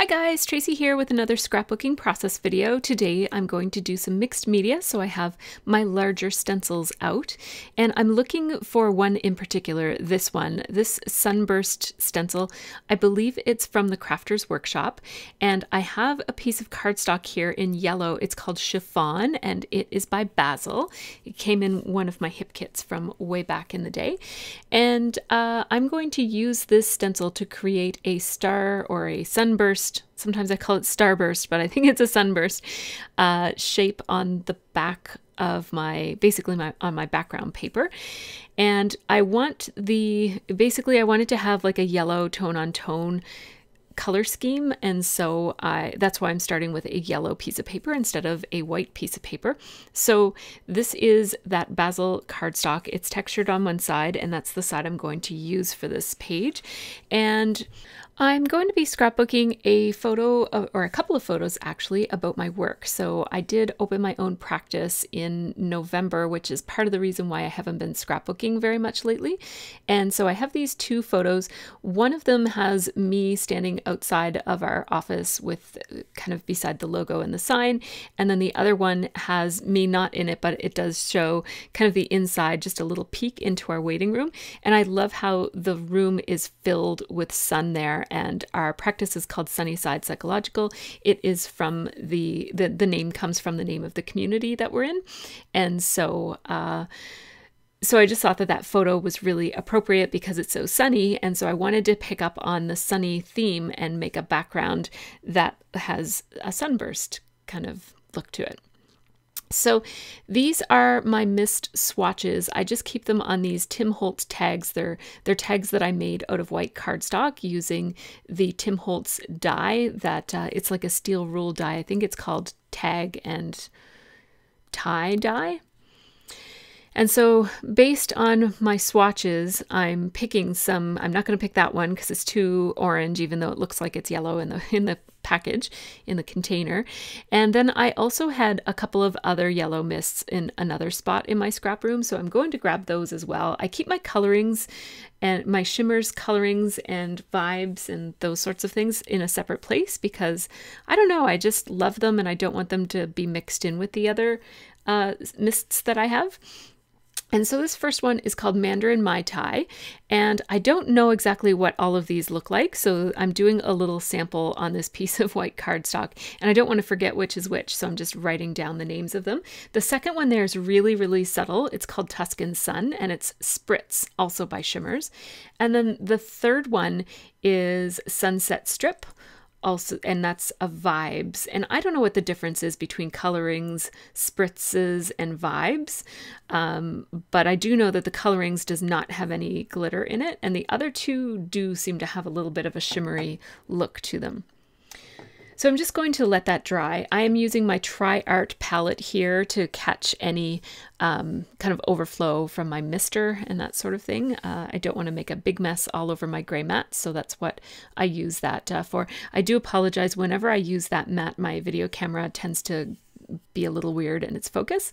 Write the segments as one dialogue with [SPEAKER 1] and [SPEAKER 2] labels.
[SPEAKER 1] Hi guys, Tracy here with another scrapbooking process video. Today I'm going to do some mixed media, so I have my larger stencils out, and I'm looking for one in particular, this one, this Sunburst stencil. I believe it's from the Crafter's Workshop, and I have a piece of cardstock here in yellow. It's called Chiffon, and it is by Basil. It came in one of my hip kits from way back in the day, and I'm going to use this stencil to create a star or a sunburst. Sometimes I call it starburst, but I think it's a sunburst shape on the back of basically on my background paper. And I want basically I want it to have like a yellow tone on tone color scheme, and so that's why I'm starting with a yellow piece of paper instead of a white piece of paper. So this is that Basil cardstock. It's textured on one side, and that's the side I'm going to use for this page. And I'm going to be scrapbooking a photo or a couple of photos actually about my work. So I did open my own practice in November, which is part of the reason why I haven't been scrapbooking very much lately. And so I have these two photos. One of them has me standing outside of our office with kind of beside the logo and the sign. And then the other one has me not in it, but it does show kind of the inside, just a little peek into our waiting room. And I love how the room is filled with sun there. And our practice is called Sunnyside Psychological. It is from the name comes from the name of the community that we're in. And so so I just thought that that photo was really appropriate because it's so sunny, and so I wanted to pick up on the sunny theme and make a background that has a sunburst kind of look to it. So these are my mist swatches. I just keep them on these Tim Holtz tags. They're tags that I made out of white cardstock using the Tim Holtz die that it's like a steel rule die. I think it's called Tag and Tie die. And so based on my swatches, I'm picking some. I'm not going to pick that one because it's too orange, even though it looks like it's yellow in the package, in the container. And then I also had a couple of other yellow mists in another spot in my scrap room, so I'm going to grab those as well. I keep my colorings and my shimmers, colorings, and vibes and those sorts of things in a separate place because I don't know, I just love them and I don't want them to be mixed in with the other mists that I have. And so this first one is called Mandarin Mai Tai, and I don't know exactly what all of these look like, so I'm doing a little sample on this piece of white cardstock, and I don't want to forget which is which, so I'm just writing down the names of them. The second one there is really, really subtle. It's called Tuscan Sun, and it's Spritz, also by Shimmers. And then the third one is Sunset Strip, also, and that's a Vibes. And I don't know what the difference is between colorings, spritzes, and vibes, but I do know that the colorings does not have any glitter in it, and the other two do seem to have a little bit of a shimmery look to them. So I'm just going to let that dry. I am using my Tri Art palette here to catch any kind of overflow from my mister and that sort of thing. I don't want to make a big mess all over my gray mat, so that's what I use that for. I do apologize. Whenever I use that mat, my video camera tends to be a little weird in its focus.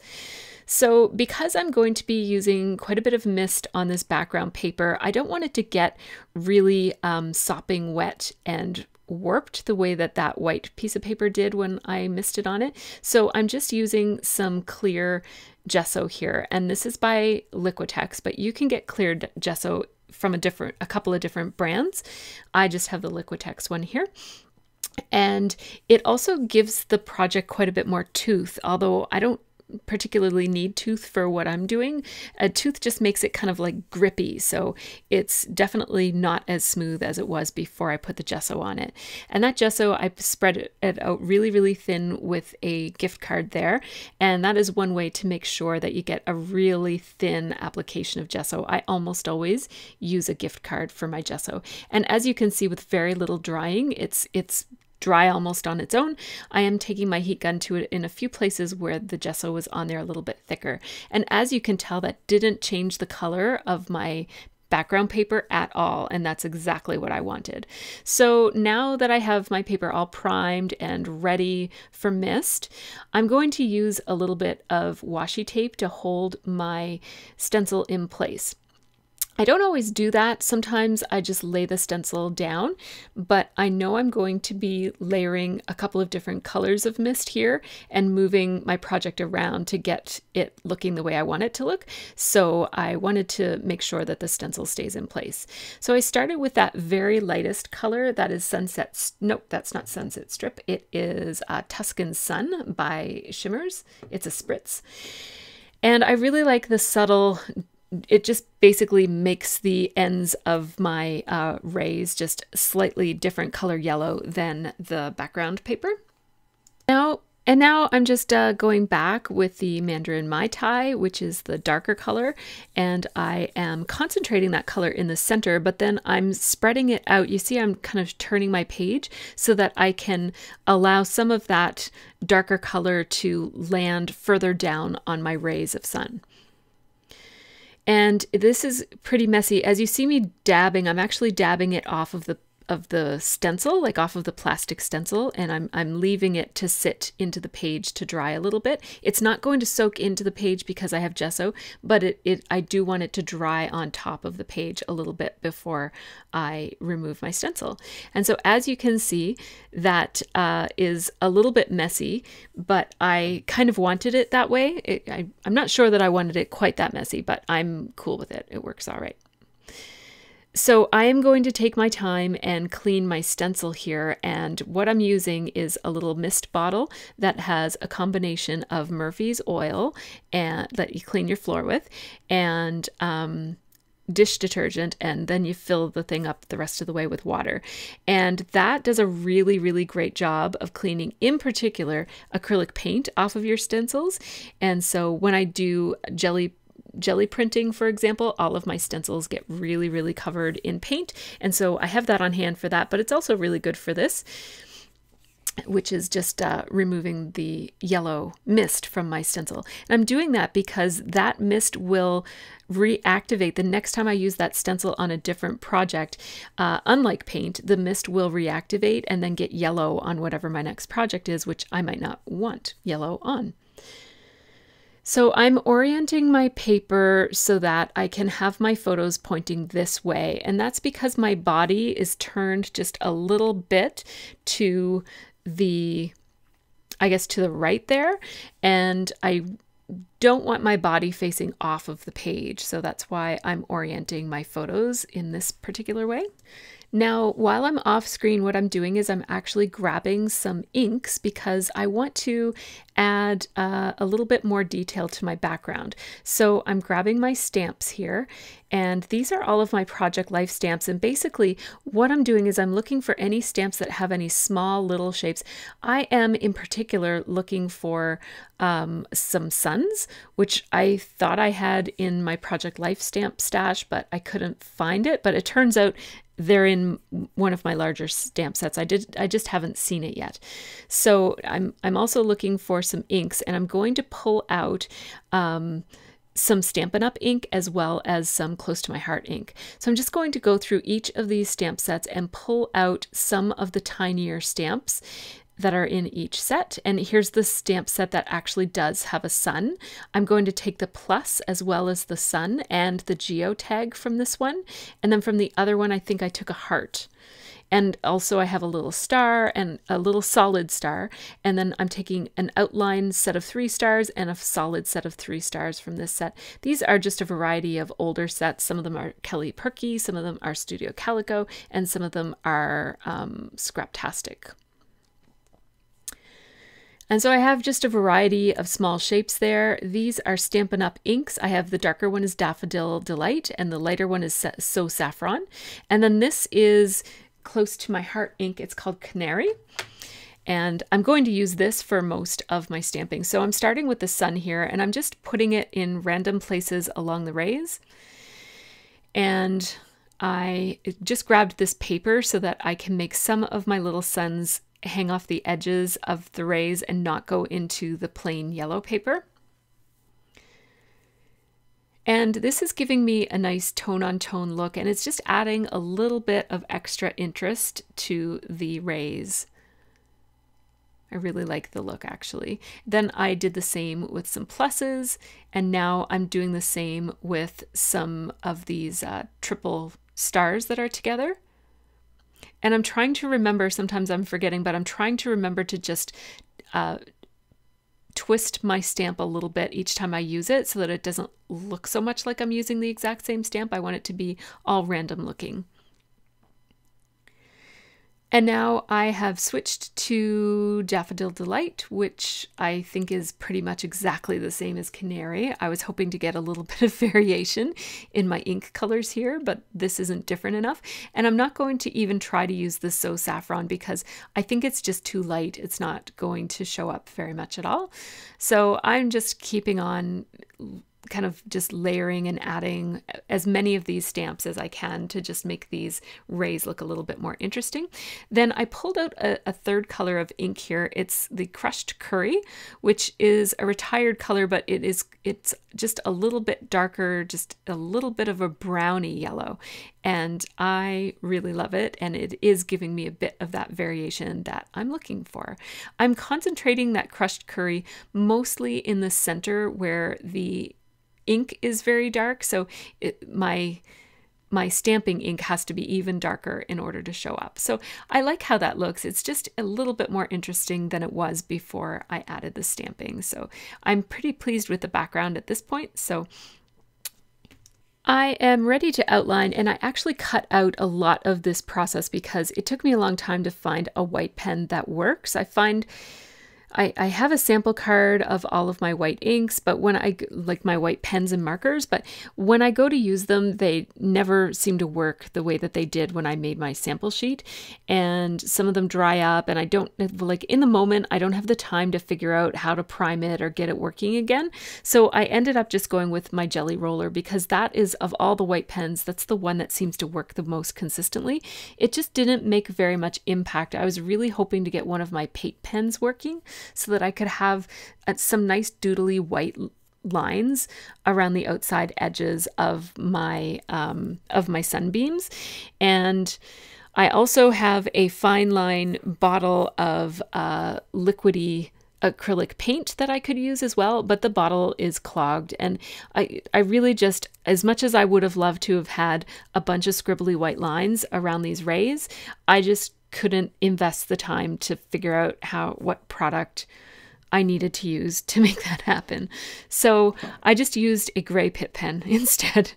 [SPEAKER 1] So because I'm going to be using quite a bit of mist on this background paper, I don't want it to get really sopping wet and warped the way that that white piece of paper did when I misted on it. So I'm just using some clear gesso here, and this is by Liquitex, but you can get clear gesso from a couple of different brands. I just have the Liquitex one here. And it also gives the project quite a bit more tooth, although I don't particularly need tooth for what I'm doing. A tooth just makes it kind of like grippy, so it's definitely not as smooth as it was before I put the gesso on it. And that gesso, I spread it out really, really thin with a gift card there, and that is one way to make sure that you get a really thin application of gesso. I almost always use a gift card for my gesso, and as you can see, with very little drying, it's dry almost on its own. I am taking my heat gun to it in a few places where the gesso was on there a little bit thicker. And as you can tell, that didn't change the color of my background paper at all, and that's exactly what I wanted. So now that I have my paper all primed and ready for mist, I'm going to use a little bit of washi tape to hold my stencil in place. I don't always do that. Sometimes I just lay the stencil down, but I know I'm going to be layering a couple of different colors of mist here and moving my project around to get it looking the way I want it to look. So I wanted to make sure that the stencil stays in place. So I started with that very lightest color. That is Sunset. Nope, that's not Sunset Strip. It is Tuscan Sun by Shimmers. It's a spritz. And I really like the subtle, it just basically makes the ends of my rays just slightly different color yellow than the background paper. Now I'm just going back with the Mandarin Mai Tai, which is the darker color, and I am concentrating that color in the center, but then I'm spreading it out. You see I'm kind of turning my page so that I can allow some of that darker color to land further down on my rays of sun. And this is pretty messy. As you see me dabbing, I'm actually dabbing it off of the stencil, like off of the plastic stencil, and I'm leaving it to sit into the page to dry a little bit. It's not going to soak into the page because I have gesso, but I do want it to dry on top of the page a little bit before I remove my stencil. And so as you can see, that is a little bit messy, but I kind of wanted it that way. I'm not sure that I wanted it quite that messy, but I'm cool with it. It works all right. So I am going to take my time and clean my stencil here, and what I'm using is a little mist bottle that has a combination of Murphy's oil and that you clean your floor with, and dish detergent, and then you fill the thing up the rest of the way with water. And that does a really, really great job of cleaning, in particular, acrylic paint off of your stencils. And so when I do jelly printing, for example, all of my stencils get really, really covered in paint. And so I have that on hand for that, but it's also really good for this, which is just removing the yellow mist from my stencil. And I'm doing that because that mist will reactivate the next time I use that stencil on a different project. Unlike paint, the mist will reactivate and then get yellow on whatever my next project is, which I might not want yellow on. So I'm orienting my paper so that I can have my photos pointing this way. And that's because my body is turned just a little bit to the, I guess, to the right there. And I don't want my body facing off of the page. So that's why I'm orienting my photos in this particular way. Now, while I'm off screen, what I'm doing is I'm actually grabbing some inks because I want to add a little bit more detail to my background. So I'm grabbing my stamps here, and these are all of my Project Life stamps. And basically what I'm doing is I'm looking for any stamps that have any small little shapes. I am in particular looking for some suns, which I thought I had in my Project Life stamp stash, but I couldn't find it. But it turns out they're in one of my larger stamp sets. I just haven't seen it yet. So I'm also looking for some inks, and I'm going to pull out some Stampin' Up! Ink as well as some Close to My Heart ink. So I'm just going to go through each of these stamp sets and pull out some of the tinier stamps that are in each set. And here's the stamp set that actually does have a sun. I'm going to take the plus as well as the sun and the geo tag from this one. And then from the other one, I think I took a heart. And also I have a little star and a little solid star. And then I'm taking an outline set of 3 stars and a solid set of 3 stars from this set. These are just a variety of older sets. Some of them are Kelly Perky, some of them are Studio Calico, and some of them are Scraptastic. And so I have just a variety of small shapes there. These are Stampin' Up! Inks. I have the darker one is Daffodil Delight, and the lighter one is So Saffron. And then this is Close to My Heart ink. It's called Canary. And I'm going to use this for most of my stamping. So I'm starting with the sun here, and I'm just putting it in random places along the rays. And I just grabbed this paper so that I can make some of my little suns hang off the edges of the rays and not go into the plain yellow paper. And this is giving me a nice tone-on-tone look, and it's just adding a little bit of extra interest to the rays. I really like the look actually. Then I did the same with some pluses, and now I'm doing the same with some of these triple stars that are together. And I'm trying to remember, sometimes I'm forgetting, but I'm trying to remember to just twist my stamp a little bit each time I use it so that it doesn't look so much like I'm using the exact same stamp. I want it to be all random looking. And now I have switched to Daffodil Delight, which I think is pretty much exactly the same as Canary. I was hoping to get a little bit of variation in my ink colors here, but this isn't different enough. And I'm not going to even try to use the So Saffron because I think it's just too light. It's not going to show up very much at all. So I'm just keeping on kind of just layering and adding as many of these stamps as I can to just make these rays look a little bit more interesting. Then I pulled out a third color of ink here. It's the Crushed Curry, which is a retired color, but it's just a little bit darker, just a little bit of a browny yellow. And I really love it, and it is giving me a bit of that variation that I'm looking for. I'm concentrating that Crushed Curry mostly in the center where the ink is very dark, so my stamping ink has to be even darker in order to show up. So I like how that looks. It's just a little bit more interesting than it was before I added the stamping. So I'm pretty pleased with the background at this point. So I am ready to outline, and I actually cut out a lot of this process because it took me a long time to find a white pen that works. I have a sample card of all of my white inks, but when I like my white pens and markers, but when I go to use them, they never seem to work the way that they did when I made my sample sheet. And some of them dry up, and I don't, like in the moment, I don't have the time to figure out how to prime it or get it working again. So I ended up just going with my Jelly Roller because that is, of all the white pens, that's the one that seems to work the most consistently. It just didn't make very much impact. I was really hoping to get one of my Paint pens working, so that I could have some nice doodly white lines around the outside edges of my sunbeams. And I also have a fine line bottle of liquidy acrylic paint that I could use as well, but the bottle is clogged, and I really just, as much as I would have loved to have had a bunch of scribbly white lines around these rays, I just couldn't invest the time to figure out what product I needed to use to make that happen. So I just used a gray Pitt pen instead,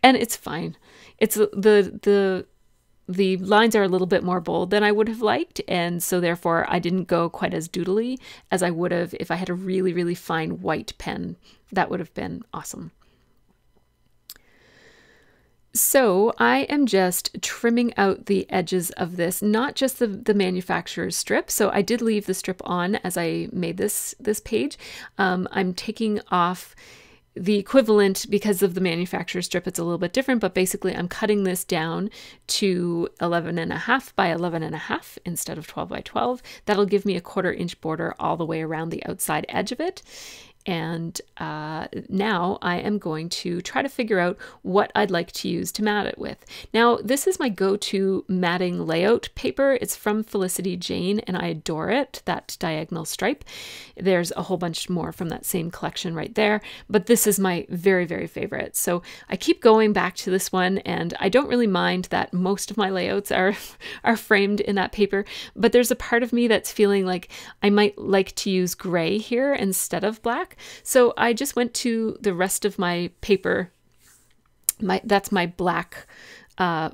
[SPEAKER 1] and it's fine. It's the lines are a little bit more bold than I would have liked, and so therefore I didn't go quite as doodly as I would have if I had a really, really fine white pen. That would have been awesome. So I am just trimming out the edges of this, not just the manufacturer's strip. So I did leave the strip on as I made this page. I'm taking off the equivalent because of the manufacturer's strip. It's a little bit different, but basically I'm cutting this down to 11.5 by 11.5 instead of 12 by 12. That'll give me a 1/4 inch border all the way around the outside edge of it. And now I am going to try to figure out what I'd like to use to mat it with. Now, this is my go-to matting layout paper. It's from Felicity Jane, and I adore it, that diagonal stripe. There's a whole bunch more from that same collection right there, but this is my very, very favorite. So I keep going back to this one, and I don't really mind that most of my layouts are framed in that paper, but there's a part of me that's feeling like I might like to use gray here instead of black. So I just went to the rest of my paper. That's my black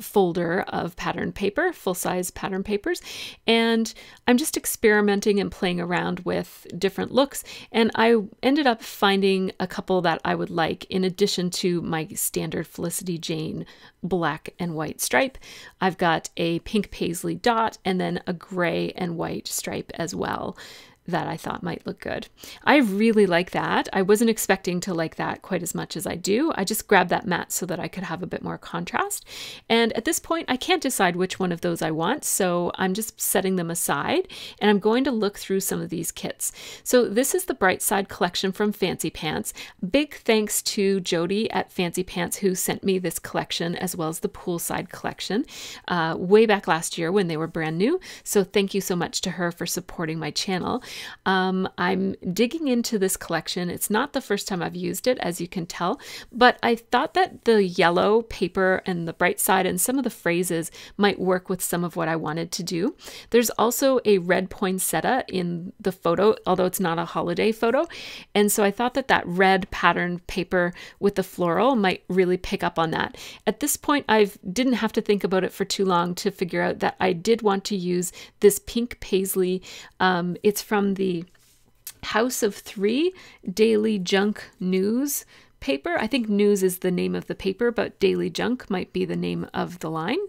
[SPEAKER 1] folder of pattern paper, full-size pattern papers, and I'm just experimenting and playing around with different looks, and I ended up finding a couple that I would like in addition to my standard Felicity Jane black and white stripe. I've got a pink paisley dot and then a gray and white stripe as well. that I thought might look good. I really like that. I wasn't expecting to like that quite as much as I do. I just grabbed that matte so that I could have a bit more contrast. And at this point, I can't decide which one of those I want, so I'm just setting them aside, and I'm going to look through some of these kits. So this is the Bright Side collection from Fancy Pants. Big thanks to Jody at Fancy Pants who sent me this collection, as well as the Poolside collection way back last year when they were brand new. So thank you so much to her for supporting my channel. I'm digging into this collection. It's not the first time I've used it, as you can tell, but I thought that the yellow paper and the Bright Side and some of the phrases might work with some of what I wanted to do. There's also a red poinsettia in the photo, although it's not a holiday photo. And so I thought that that red pattern paper with the floral might really pick up on that. At this point, I didn't have to think about it for too long to figure out that I did want to use this pink paisley. It's from the House of Three Daily Junk News paper. I think News is the name of the paper, but Daily Junk might be the name of the line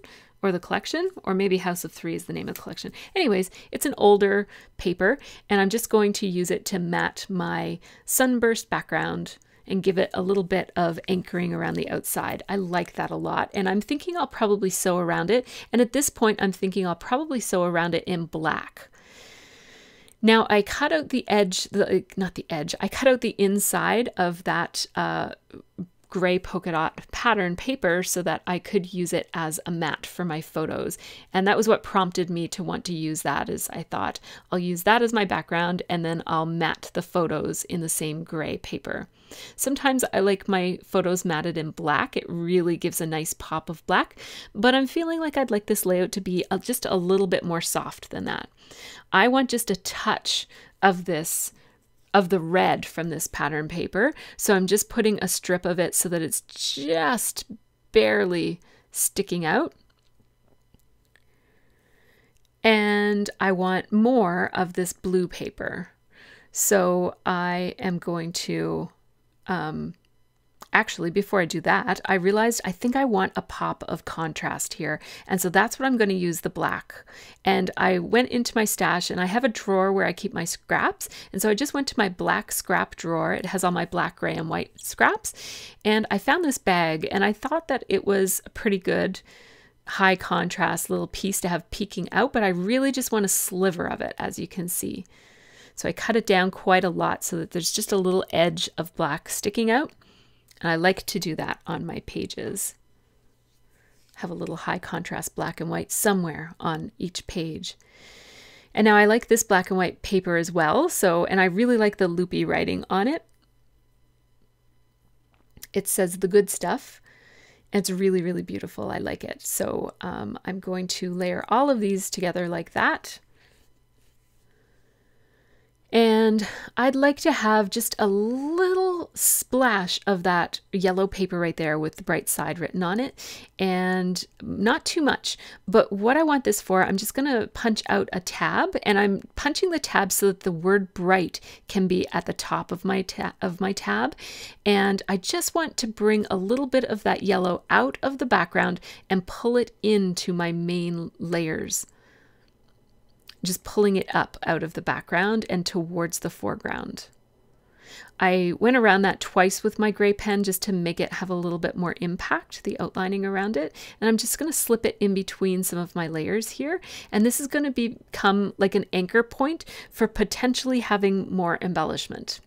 [SPEAKER 1] or the collection, or maybe House of Three is the name of the collection. Anyways, it's an older paper, and I'm just going to use it to matte my sunburst background and give it a little bit of anchoring around the outside. I like that a lot, and I'm thinking I'll probably sew around it. And at this point, I'm thinking I'll probably sew around it in black. Now I cut out the edge, I cut out the inside of that gray polka dot pattern paper so that I could use it as a matte for my photos. And that was what prompted me to want to use that, is I thought I'll use that as my background and then I'll matte the photos in the same gray paper. Sometimes I like my photos matted in black. It really gives a nice pop of black, but I'm feeling like I'd like this layout to be just a little bit more soft than that. I want just a touch of the red from this pattern paper. So I'm just putting a strip of it so that it's just barely sticking out. And I want more of this blue paper. So I am going to, actually, before I do that, I realized I think I want a pop of contrast here. And so that's what I'm going to use the black. And I went into my stash, and I have a drawer where I keep my scraps. And so I just went to my black scrap drawer. It has all my black, gray, and white scraps. And I found this bag, and I thought that it was a pretty good high contrast little piece to have peeking out, but I really just want a sliver of it, as you can see. So I cut it down quite a lot so that there's just a little edge of black sticking out. And I like to do that on my pages. Have a little high contrast black and white somewhere on each page. And now I like this black and white paper as well. And I really like the loopy writing on it. It says the good stuff. It's really, really beautiful. I like it. So I'm going to layer all of these together like that. And I'd like to have just a little splash of that yellow paper right there with the Bright Side written on it, and not too much. But what I want this for, I'm just going to punch out a tab, and I'm punching the tab so that the word bright can be at the top of my tab. And I just want to bring a little bit of that yellow out of the background and pull it into my main layers. Just pulling it up out of the background and towards the foreground. I went around that twice with my gray pen just to make it have a little bit more impact, the outlining around it. And I'm just going to slip it in between some of my layers here. And this is going to become like an anchor point for potentially having more embellishment.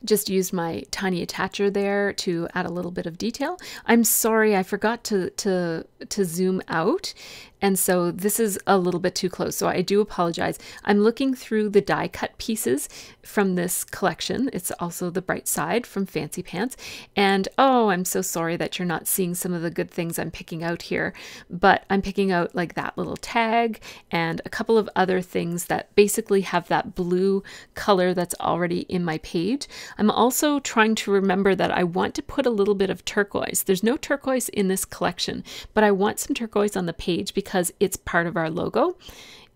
[SPEAKER 1] Just used my tiny attacher there to add a little bit of detail. I'm sorry, I forgot to zoom out. And so this is a little bit too close, so I do apologize. I'm looking through the die cut pieces from this collection. It's also the Bright Side from Fancy Pants. And oh, I'm so sorry that you're not seeing some of the good things I'm picking out here, but I'm picking out like that little tag and a couple of other things that basically have that blue color that's already in my page. I'm also trying to remember that I want to put a little bit of turquoise. There's no turquoise in this collection, but I want some turquoise on the page because it's part of our logo.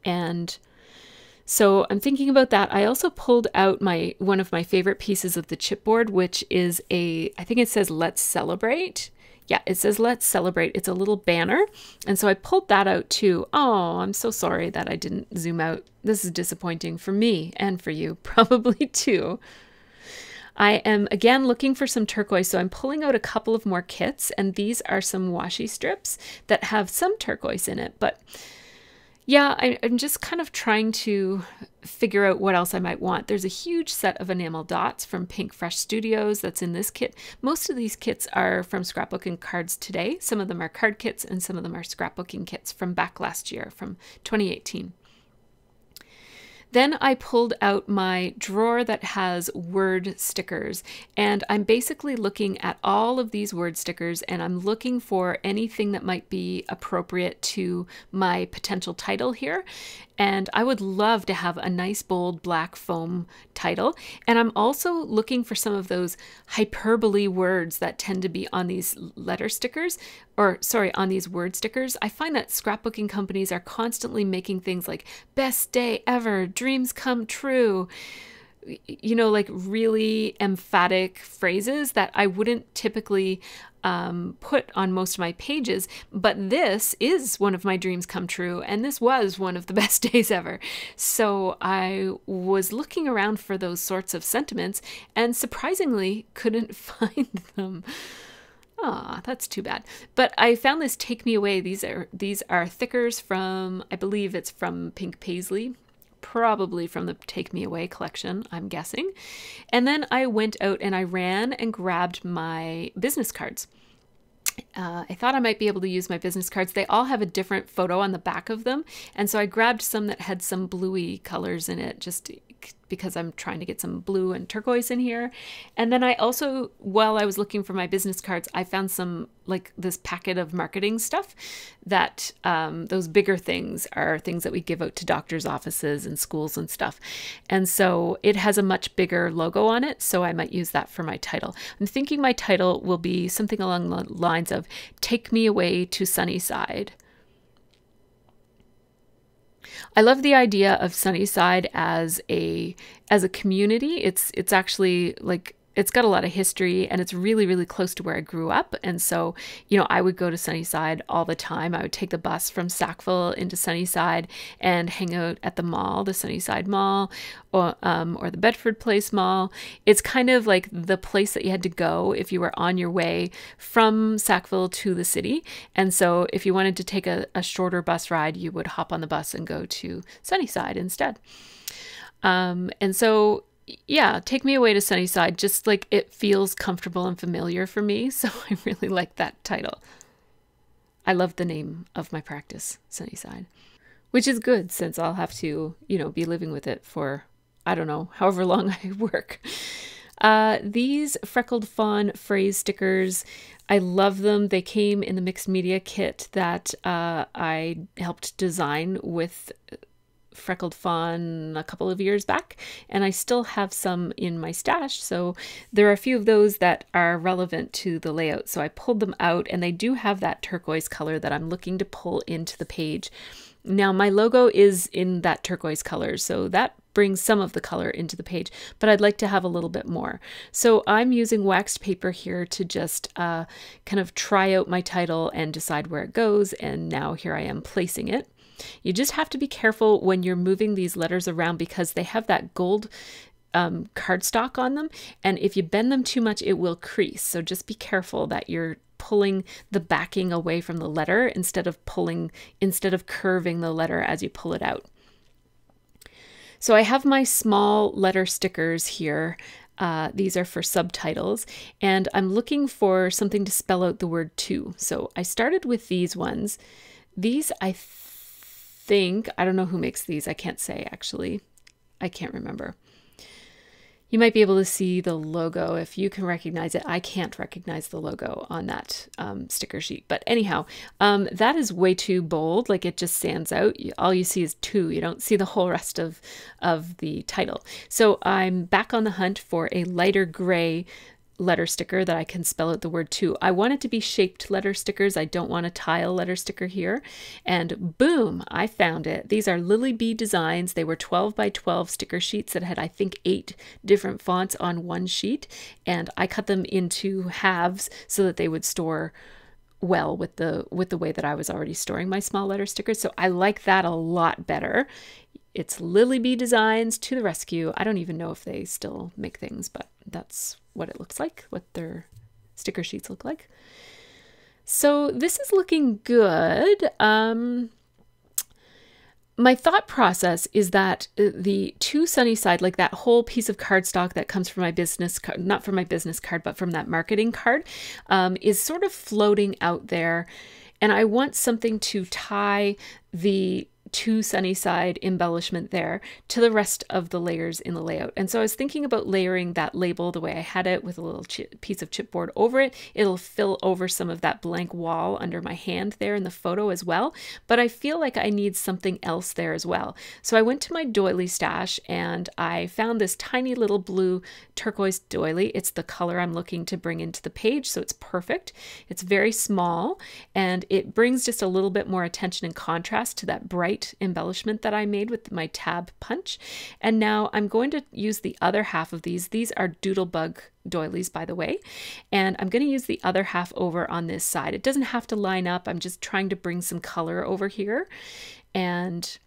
[SPEAKER 1] And so I'm thinking about that. I also pulled out one of my favorite pieces of the chipboard, which is I think it says "Let's Celebrate." Yeah, it says let's celebrate. It's a little banner. And so I pulled that out too. Oh, I'm so sorry that I didn't zoom out. This is disappointing for me and for you, probably too. I am again looking for some turquoise, so I'm pulling out a couple of more kits, and these are some washi strips that have some turquoise in it. But yeah, I'm just kind of trying to figure out what else I might want. There's a huge set of enamel dots from Pink Fresh Studios that's in this kit. Most of these kits are from Scrapbooking Cards Today. Some of them are card kits and some of them are scrapbooking kits from back last year, from 2018. Then I pulled out my drawer that has word stickers, and I'm basically looking at all of these word stickers, and I'm looking for anything that might be appropriate to my potential title here. And I would love to have a nice bold black foam title. And I'm also looking for some of those hyperbole words that tend to be on these letter stickers, or sorry, on these word stickers. I find that scrapbooking companies are constantly making things like best day ever, dreams come true, you know, like really emphatic phrases that I wouldn't typically put on most of my pages, but this is one of my dreams come true, and this was one of the best days ever. So I was looking around for those sorts of sentiments and surprisingly couldn't find them. Ah, that's too bad. But I found this Take Me Away. These are thickers from, I believe it's from Pink Paisley. Probably from the Take Me Away collection, I'm guessing. And then I went out and I ran and grabbed my business cards. I thought I might be able to use my business cards. They all have a different photo on the back of them. And so I grabbed some that had some bluey colors in it, just because I'm trying to get some blue and turquoise in here. And then I also, while I was looking for my business cards, I found some, like this packet of marketing stuff that those bigger things are things that we give out to doctors' offices and schools and stuff. And so it has a much bigger logo on it, so I might use that for my title. I'm thinking my title will be something along the lines of Take Me Away to Sunnyside. I love the idea of Sunnyside as a community. It's actually like, it's got a lot of history and it's really, really close to where I grew up. And so, you know, I would go to Sunnyside all the time. I would take the bus from Sackville into Sunnyside and hang out at the mall, the Sunnyside Mall, or the Bedford Place Mall. It's kind of like the place that you had to go if you were on your way from Sackville to the city. And so if you wanted to take a shorter bus ride, you would hop on the bus and go to Sunnyside instead. And so yeah, Take Me Away to Sunnyside, just like it feels comfortable and familiar for me. So I really like that title. I love the name of my practice, Sunnyside, which is good since I'll have to, you know, be living with it for, I don't know, however long I work. These Freckled Fawn phrase stickers, I love them. They came in the mixed media kit that I helped design with Freckled Fawn a couple of years back, and I still have some in my stash, so there are a few of those that are relevant to the layout. So I pulled them out, and they do have that turquoise color that I'm looking to pull into the page. Now my logo is in that turquoise color, so that brings some of the color into the page, but I'd like to have a little bit more. So I'm using waxed paper here to just kind of try out my title and decide where it goes, and now here I am placing it. You just have to be careful when you're moving these letters around because they have that gold cardstock on them, and if you bend them too much, it will crease. So just be careful that you're pulling the backing away from the letter instead of curving the letter as you pull it out. So I have my small letter stickers here. These are for subtitles, and I'm looking for something to spell out the word to. So I started with these ones. These I think, I don't know who makes these. I can't say actually. I can't remember. You might be able to see the logo if you can recognize it. I can't recognize the logo on that sticker sheet. But anyhow, that is way too bold. Like it just stands out. All you see is two. You don't see the whole rest of the title. So I'm back on the hunt for a lighter gray letter sticker that I can spell out the word to. I want it to be shaped letter stickers. I don't want a tile letter sticker here. And boom, I found it. These are Lily Bee Designs. They were 12 by 12 sticker sheets that had, I think, 8 different fonts on one sheet. And I cut them into halves so that they would store well with the way that I was already storing my small letter stickers. So I like that a lot better. It's Lily Bee Designs to the rescue. I don't even know if they still make things, but that's what it looks like, what their sticker sheets look like. So this is looking good. My thought process is that the to Sunnyside, like that whole piece of cardstock that comes from my business card, not from my business card, but from that marketing card, is sort of floating out there. And I want something to tie the to Sunnyside embellishment there to the rest of the layers in the layout. And so I was thinking about layering that label the way I had it with a little piece of chipboard over it. It'll fill over some of that blank wall under my hand there in the photo as well. But I feel like I need something else there as well. So I went to my doily stash and I found this tiny little blue turquoise doily. It's the color I'm looking to bring into the page, so it's perfect. It's very small and it brings just a little bit more attention and contrast to that bright embellishment that I made with my tab punch. And now I'm going to use the other half of these. These are Doodlebug doilies, by the way, and I'm going to use the other half over on this side. It doesn't have to line up. I'm just trying to bring some color over here, and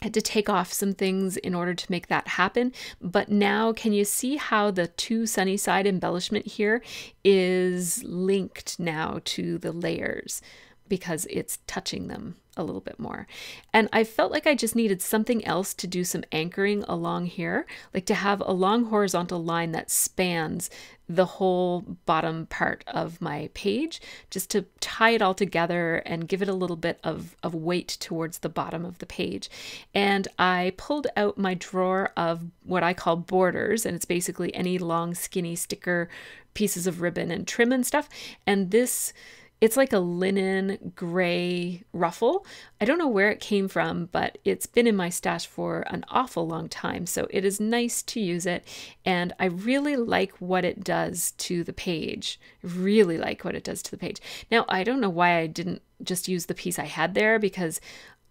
[SPEAKER 1] I had to take off some things in order to make that happen. But now can you see how the to Sunnyside embellishment here is linked now to the layers because it's touching them a little bit more. And I felt like I just needed something else to do some anchoring along here, like to have a long horizontal line that spans the whole bottom part of my page, just to tie it all together and give it a little bit of weight towards the bottom of the page. And I pulled out my drawer of what I call borders, and it's basically any long skinny sticker pieces of ribbon and trim and stuff. And this, it's like a linen gray ruffle. I don't know where it came from, but it's been in my stash for an awful long time. So it is nice to use it. And I really like what it does to the page. Really like what it does to the page. Now, I don't know why I didn't just use the piece I had there, because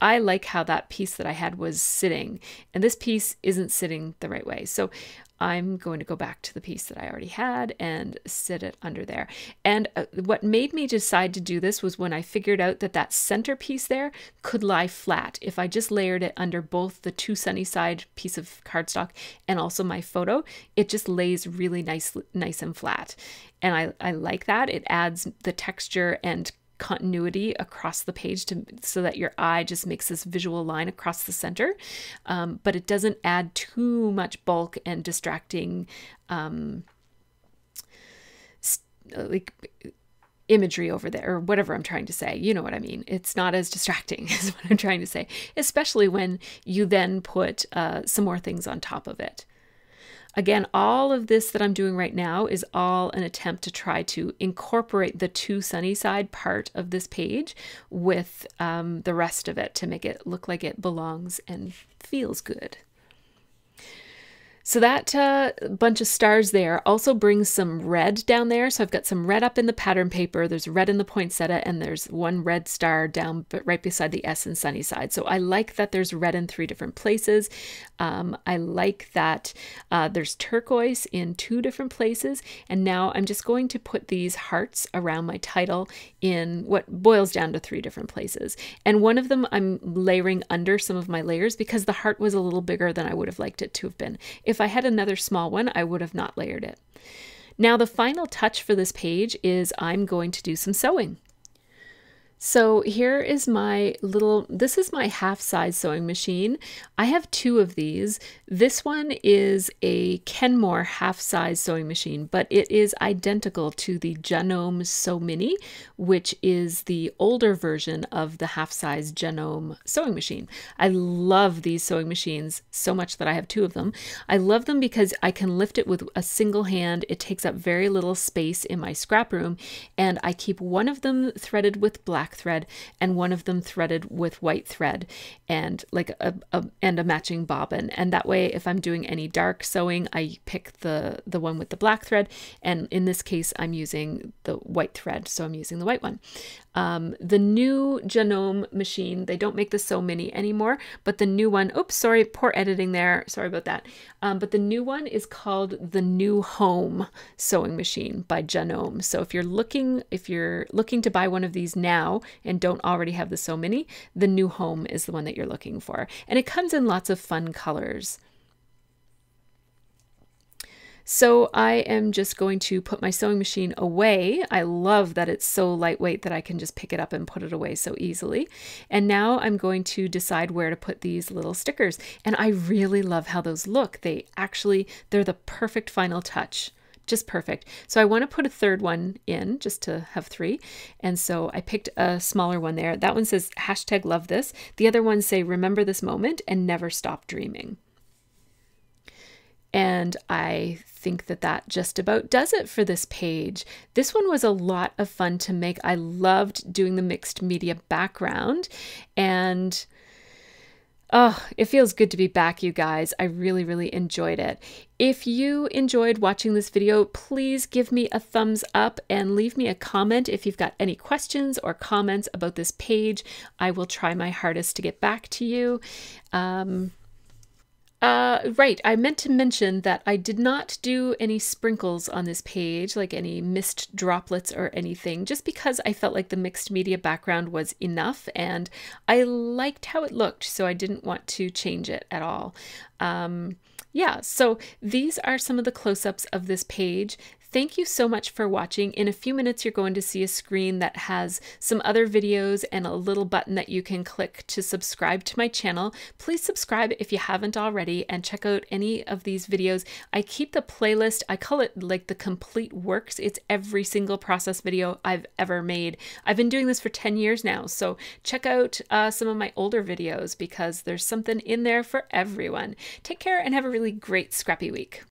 [SPEAKER 1] I like how that piece that I had was sitting, and this piece isn't sitting the right way. So I'm going to go back to the piece that I already had and sit it under there. And what made me decide to do this was when I figured out that that center piece there could lie flat. If I just layered it under both the to Sunnyside piece of cardstock and also my photo, it just lays really nice and flat. And I like that. It adds the texture and continuity across the page so that your eye just makes this visual line across the center, but it doesn't add too much bulk and distracting like imagery over there, or whatever I'm trying to say. You know what I mean? It's not as distracting is what I'm trying to say, especially when you then put some more things on top of it. Again, all of this that I'm doing right now is all an attempt to try to incorporate the to Sunnyside part of this page with the rest of it to make it look like it belongs and feels good. So that bunch of stars there also brings some red down there. So I've got some red up in the pattern paper. There's red in the poinsettia, and there's one red star down right beside the S in Sunnyside. So I like that there's red in 3 different places. I like that there's turquoise in 2 different places. And now I'm just going to put these hearts around my title in what boils down to 3 different places. And one of them I'm layering under some of my layers because the heart was a little bigger than I would have liked it to have been. If I had another small one, I would have not layered it. Now, the final touch for this page is I'm going to do some sewing. So here is my this is my half-size sewing machine. I have 2 of these. This one is a Kenmore half-size sewing machine, but it is identical to the Genome Sew Mini, which is the older version of the half-size Genome sewing machine. I love these sewing machines so much that I have 2 of them. I love them because I can lift it with a single hand. It takes up very little space in my scrap room, and I keep one of them threaded with black black thread and one of them threaded with white thread and like a matching bobbin. And that way, if I'm doing any dark sewing, I pick the one with the black thread. And in this case, I'm using the white thread, so I'm using the white one. The new Genome machine, they don't make the Sew Mini anymore, but the new one, oops, sorry, poor editing there, sorry about that. But the new one is called the New Home Sewing Machine by Genome. So if you're looking to buy one of these now and don't already have the Sew Mini, the New Home is the one that you're looking for. And it comes in lots of fun colors. So I am just going to put my sewing machine away. I love that it's so lightweight that I can just pick it up and put it away so easily. And now I'm going to decide where to put these little stickers. And I really love how those look. They're the perfect final touch. Just perfect. So I want to put a third one in just to have 3. And so I picked a smaller one there. That one says #LoveThis. The other ones say remember this moment and never stop dreaming. And I think that just about does it for this page. This one was a lot of fun to make. I loved doing the mixed media background, and oh, it feels good to be back, you guys. I really, really enjoyed it. If you enjoyed watching this video, please give me a thumbs up and leave me a comment if you've got any questions or comments about this page. I will try my hardest to get back to you. Right, I meant to mention that I did not do any sprinkles on this page, like any mist droplets or anything, just because I felt like the mixed media background was enough and I liked how it looked, so I didn't want to change it at all. Yeah, so these are some of the close-ups of this page. Thank you so much for watching. In a few minutes, you're going to see a screen that has some other videos and a little button that you can click to subscribe to my channel. Please subscribe if you haven't already and check out any of these videos. I keep the playlist, I call it like the complete works. It's every single process video I've ever made. I've been doing this for 10 years now, so check out some of my older videos because there's something in there for everyone. Take care and have a really great scrappy week.